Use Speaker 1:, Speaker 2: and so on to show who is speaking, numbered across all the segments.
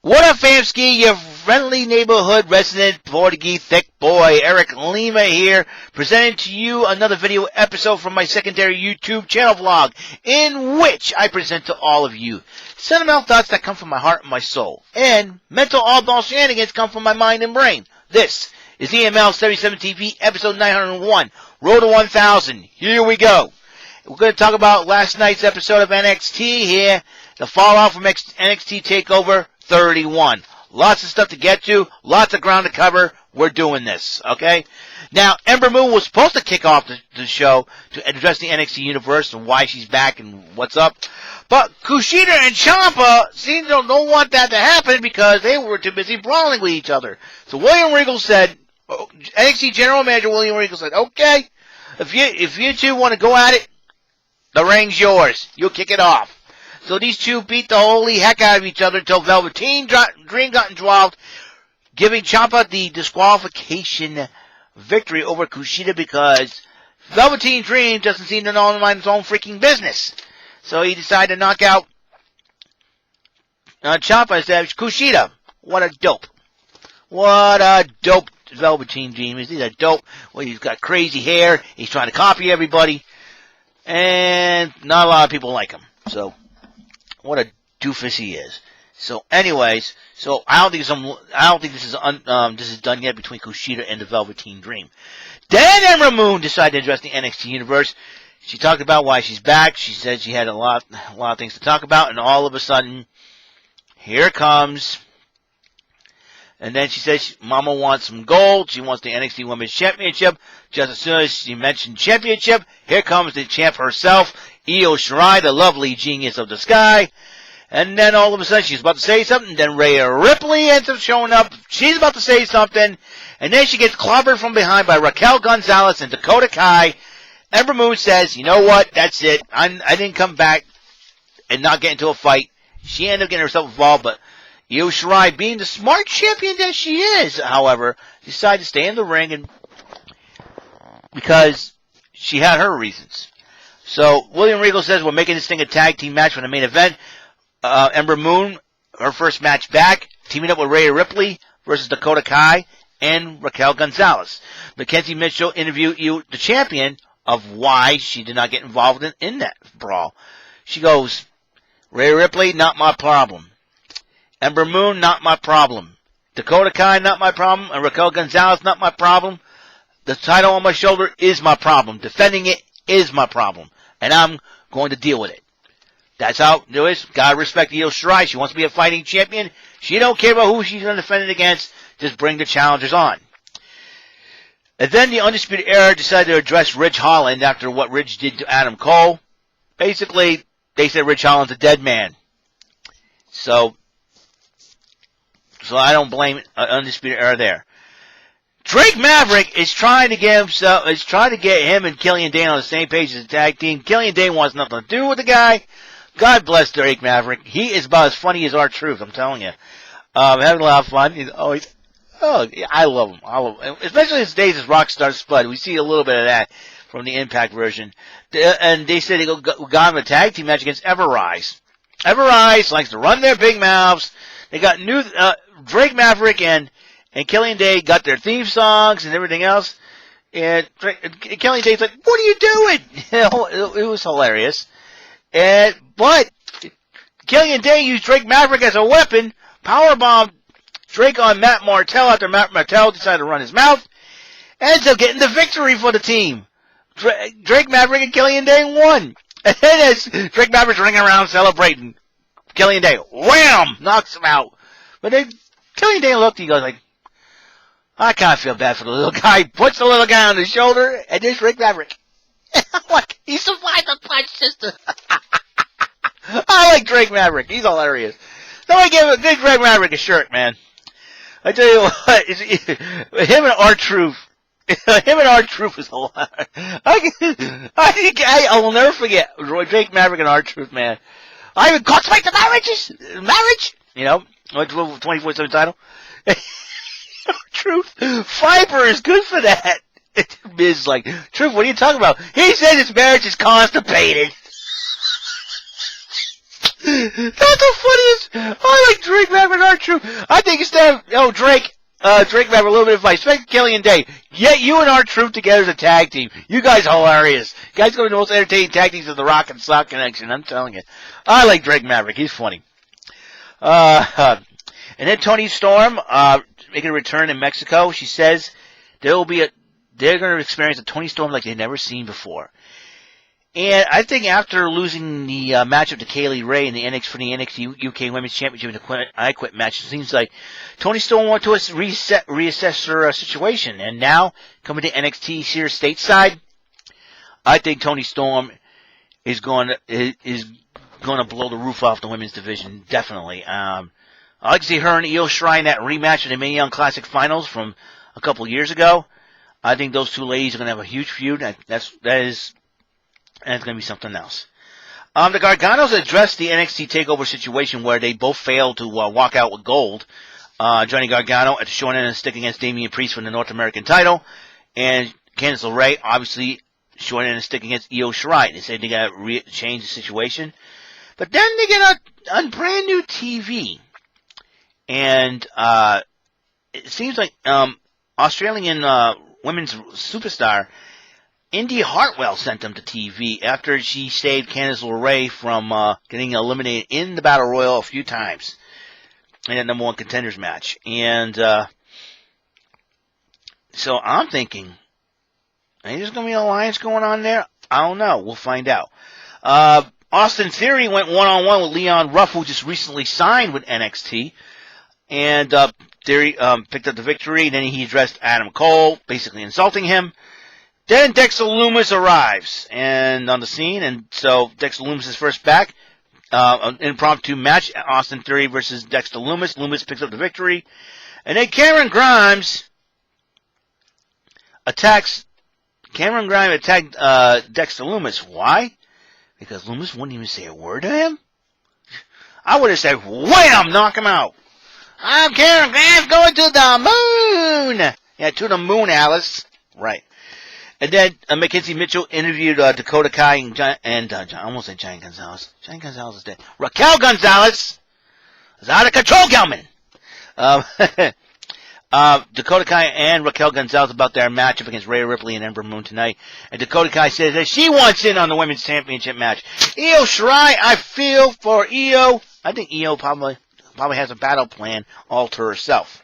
Speaker 1: What up, Famski? Your friendly neighborhood resident Portuguese thick boy, Eric Lima here, presenting to you another video episode from my secondary YouTube channel vlog, in which I present to all of you sentimental thoughts that come from my heart and my soul, and mental oddball shenanigans come from my mind and brain. This is EML77 TV, episode 901, Road to 1000. Here we go. We're going to talk about last night's episode of NXT here, the fallout from NXT TakeOver 31. Lots of stuff to get to, lots of ground to cover. We're doing this, okay? Now, Ember Moon was supposed to kick off the show to address the NXT universe and why she's back and what's up. But Kushida and Champa seem to don't want that to happen because they were too busy brawling with each other. So William Regal said, NXT General Manager William Regal said, okay, if you two want to go at it, the ring's yours. You'll kick it off. So these two beat the holy heck out of each other until Velveteen Dream got involved, giving Champa the disqualification victory over Kushida because Velveteen Dream doesn't seem to know mind his own freaking business. So he decided to knock out Champa and said, Kushida, what a dope. What a dope Velveteen Dream is. He's a dope. Well, he's got crazy hair. He's trying to copy everybody. And not a lot of people like him. So what a doofus he is. So, anyways, so I don't think this is done yet between Kushida and the Velveteen Dream. Then Ember Moon decided to address the NXT universe. She talked about why she's back. She said she had a lot of things to talk about, and all of a sudden, here it comes. And then she says Mama wants some gold. She wants the NXT Women's Championship. Just as soon as she mentioned championship, here comes the champ herself, Io Shirai, the lovely genius of the sky. And then all of a sudden she's about to say something. Then Rhea Ripley ends up showing up. She's about to say something. And then she gets clobbered from behind by Raquel Gonzalez and Dakota Kai. Ember Moon says, you know what? That's it. I didn't come back and not get into a fight. She ended up getting herself involved, but Io Shirai, being the smart champion that she is, however, decided to stay in the ring and because she had her reasons. So William Regal says we're making this thing a tag team match for the main event. Ember Moon, her first match back, teaming up with Rhea Ripley versus Dakota Kai and Raquel Gonzalez. Mackenzie Mitchell interviewed the champion of why she did not get involved in that brawl. She goes, Rhea Ripley, not my problem. Ember Moon, not my problem. Dakota Kai, not my problem. And Raquel Gonzalez, not my problem. The title on my shoulder is my problem. Defending it is my problem. And I'm going to deal with it. That's how it is. Gotta respect Io Shirai. She wants to be a fighting champion. She don't care about who she's going to defend it against. Just bring the challengers on. And then the Undisputed Era decided to address Ridge Holland after what Ridge did to Adam Cole. Basically, they said Ridge Holland's a dead man. So I don't blame Undisputed Era there. Drake Maverick is trying to get him and Killian Dane on the same page as a tag team. Killian Dane wants nothing to do with the guy. God bless Drake Maverick. He is about as funny as R-Truth, I'm telling you. Having a lot of fun. I love him. Especially his days as Rockstar Spud. We see a little bit of that from the Impact version. And they said they got him a tag team match against Everrise. Everrise likes to run their big mouths. They got new Drake Maverick and Killian Dane got their theme songs and everything else. And Killian Dane's like, "What are you doing?" It was hilarious. But Killian Dane used Drake Maverick as a weapon, powerbombed Drake on Matt Martell after Matt Martell decided to run his mouth, ends up getting the victory for the team. Drake Maverick and Killian Dane won. And then as Drake Maverick's ringing around celebrating, Killian Dane, wham, knocks him out. But then Killian Dane looked, he goes like, I kind of feel bad for the little guy. Puts the little guy on his shoulder, and there's Drake Maverick. Like, he survived the punch system. I like Drake Maverick. He's hilarious. Somebody give Drake Maverick a shirt, man. I tell you what, him and R-Truth. Him and R-Truth is hilarious. I will never forget Drake Maverick and R-Truth, man. I even consummate the marriage, you know, 24/7 title. Truth, fiber is good for that. Miz is like, Truth, what are you talking about? He said his marriage is constipated. That's the funniest. I like Drake Maverick R-Truth. I think instead of Drake Maverick, a little bit of advice. Respect Killian Day. Get you and R-Truth together as a tag team. You guys are hilarious. You guys go to the most entertaining tag teams of the Rock and Sock Connection. I'm telling you. I like Drake Maverick. He's funny. And then Toni Storm making a return in Mexico. She says they're going to experience a Toni Storm like they've never seen before. And I think after losing the matchup to Kaylee Ray in the NXT UK Women's Championship in the I Quit match, it seems like Toni Storm wanted to reassess her situation. And now, coming to NXT here stateside, I think Toni Storm is going to blow the roof off the women's division, definitely. I like to see her and Io Shirai in that rematch in the Mae Young Classic Finals from a couple of years ago. I think those two ladies are going to have a huge feud. That's going to be something else. The Garganos addressed the NXT TakeOver situation where they both failed to walk out with gold. Johnny Gargano at the short end of the stick against Damian Priest for the North American title. And Candice LeRae, obviously, short end of the stick against Io Shirai. They said they got to change the situation. But then they get a brand new TV. And it seems like Australian women's superstar Indy Hartwell sent them to TV after she saved Candice LeRae from getting eliminated in the Battle Royal a few times in that number one contenders match. And so I'm thinking, ain't there's going to be an alliance going on there? I don't know. We'll find out. Austin Theory went one-on-one with Leon Ruff, who just recently signed with NXT. And Theory picked up the victory. Then he addressed Adam Cole, basically insulting him. Then Dexter Lumis arrives and on the scene, and so Dexter Lumis is first back. An impromptu match, Austin Theory versus Dexter Lumis. Lumis picks up the victory. And then Cameron Grimes attacked Dexter Lumis. Why? Because Lumis wouldn't even say a word to him? I would have said, wham, knock him out. I'm Cameron Grimes going to the moon. Yeah, to the moon, Alice. Right. And then Mackenzie Mitchell interviewed Dakota Kai and I almost said Giant Gonzalez. Giant Gonzalez is dead. Raquel Gonzalez is out of control, Gelman. Dakota Kai and Raquel Gonzalez about their matchup against Rhea Ripley and Ember Moon tonight. And Dakota Kai says that she wants in on the women's championship match. Io Shirai, I feel for Io. I think Io probably has a battle plan all to herself.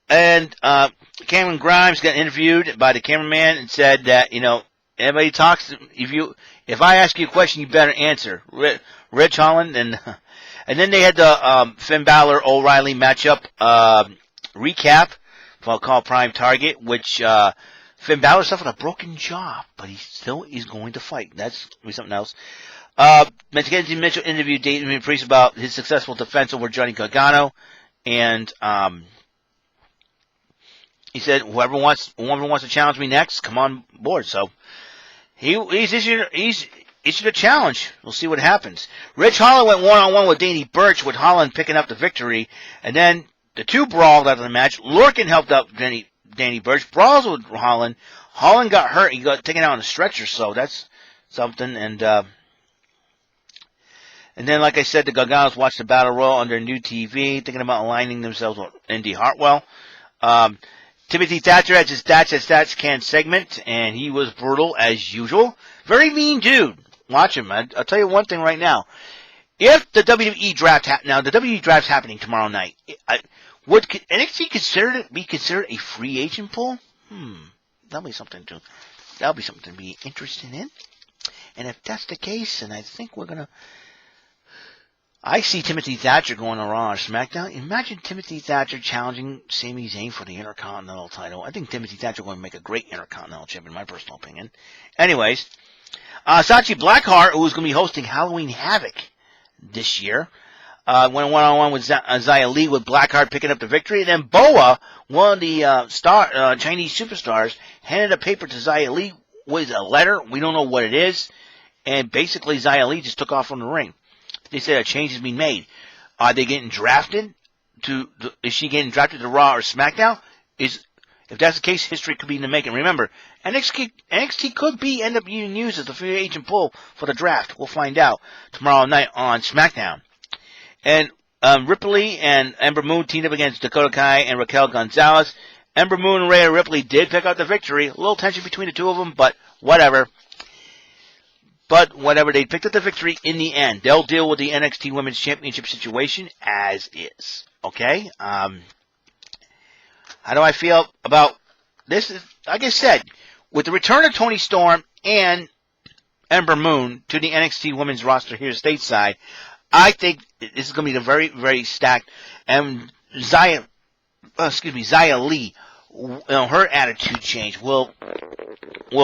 Speaker 1: And Cameron Grimes got interviewed by the cameraman and said that, everybody talks. If I ask you a question, you better answer. Rich Holland and then they had the Finn Balor O'Reilly matchup recap, called Prime Target, which Finn Balor suffered a broken jaw, but he still is going to fight. That's something else. Mackenzie Mitchell interviewed Damian Priest about his successful defense over Johnny Gargano, and he said, whoever wants to challenge me next, come on board. So he's issued a challenge. We'll see what happens. Rich Holland went one-on-one with Danny Burch, with Holland picking up the victory. And then the two brawled after the match. Lorcan helped out Danny Burch. Brawls with Holland. Holland got hurt. He got taken out on a stretcher, so that's something. And then, like I said, the Garganos watched the Battle Royal on their new TV, thinking about aligning themselves with Indy Hartwell. Timothy Thatcher had his Stats Can segment, and he was brutal as usual. Very mean dude. Watch him. I'll tell you one thing right now. If the WWE draft the WWE draft's happening tomorrow night, would NXT be considered a free agent pool? That'll be something to be interested in. And if that's the case, and I think I see Timothy Thatcher going to Raw or SmackDown. Imagine Timothy Thatcher challenging Sami Zayn for the Intercontinental title. I think Timothy Thatcher going to make a great Intercontinental champion, in my personal opinion. Anyways, Sachi Blackheart, who is going to be hosting Halloween Havoc this year, went one-on-one with Xia Li, with Blackheart picking up the victory. And then Boa, one of the Chinese superstars, handed a paper to Xia Li with a letter. We don't know what it is. And basically, Xia Li just took off from the ring. They said a change has been made. Are they getting drafted? Is she getting drafted to Raw or SmackDown? Is If that's the case, history could be in the making. Remember, NXT could end up being used as the free agent pool for the draft. We'll find out tomorrow night on SmackDown. And Ripley and Ember Moon teamed up against Dakota Kai and Raquel Gonzalez. Ember Moon and Rhea Ripley did pick up the victory. A little tension between the two of them, but whatever. They picked up the victory in the end. They'll deal with the NXT Women's Championship situation as is. Okay? How do I feel about this? Like I said, with the return of Toni Storm and Ember Moon to the NXT Women's roster here stateside, I think this is going to be a very, very stacked. And Xia Li, her attitude change. Will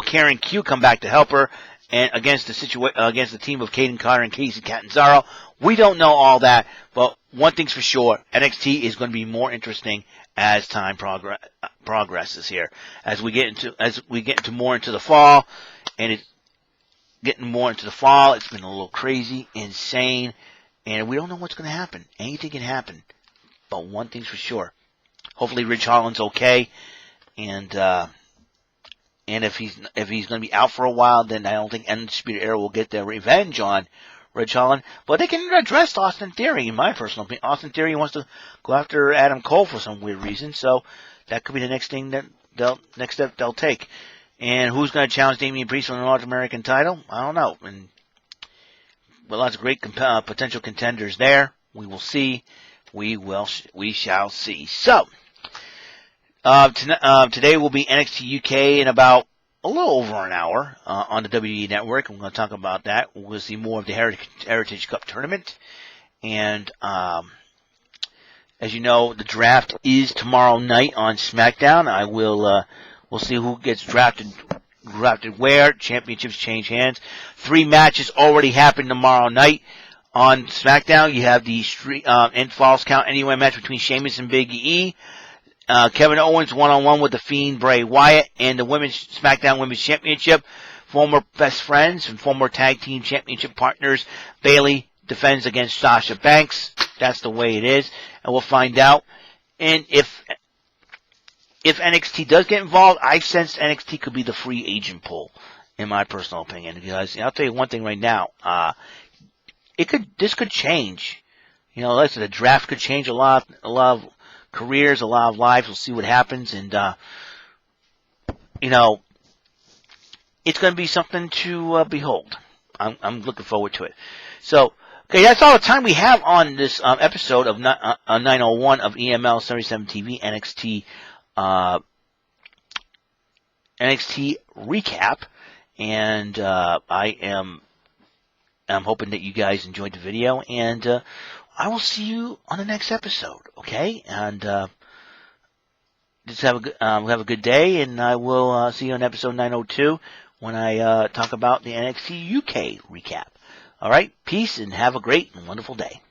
Speaker 1: Karen Q come back to help her? And against the team of Kaden Carter and Kacy Catanzaro, we don't know all that, but one thing's for sure: NXT is going to be more interesting as time progresses here. As we get into more into the fall, and it's getting more into the fall. It's been a little crazy, insane, and we don't know what's going to happen. Anything can happen, but one thing's for sure: hopefully, Ridge Holland's okay, and if he's going to be out for a while, then I don't think Undisputed Era will get their revenge on Ridge Holland. But they can address Austin Theory, in my personal opinion. Austin Theory wants to go after Adam Cole for some weird reason, so that could be the next thing next step they'll take. And who's going to challenge Damian Priest for the North American title? I don't know. And lots of great potential contenders there. We will see. We shall see. So. Today will be NXT UK in about a little over an hour on the WWE Network. I'm going to talk about that. We'll see more of the Heritage Cup tournament. And as you know, the draft is tomorrow night on SmackDown. We'll see who gets drafted where. Championships change hands. 3 matches already happen tomorrow night on SmackDown. You have the Falls Count Anywhere match between Sheamus and Big E. Kevin Owens one-on-one with the Fiend Bray Wyatt, and the SmackDown Women's Championship. Former best friends and former tag team championship partners. Bayley defends against Sasha Banks. That's the way it is, and we'll find out. And if NXT does get involved, I sense NXT could be the free agent pool, in my personal opinion. Because I'll tell you one thing right now, this could change. Listen, the draft could change a lot of careers, a lot of lives. We'll see what happens, and it's going to be something to behold. I'm looking forward to it. So, okay, that's all the time we have on this episode of 901 of EML77 TV NXT Recap, and I'm hoping that you guys enjoyed the video, and I will see you on the next episode, okay? And just have a good day, and I will see you on episode 902 when I talk about the NXT UK recap. All right, peace, and have a great and wonderful day.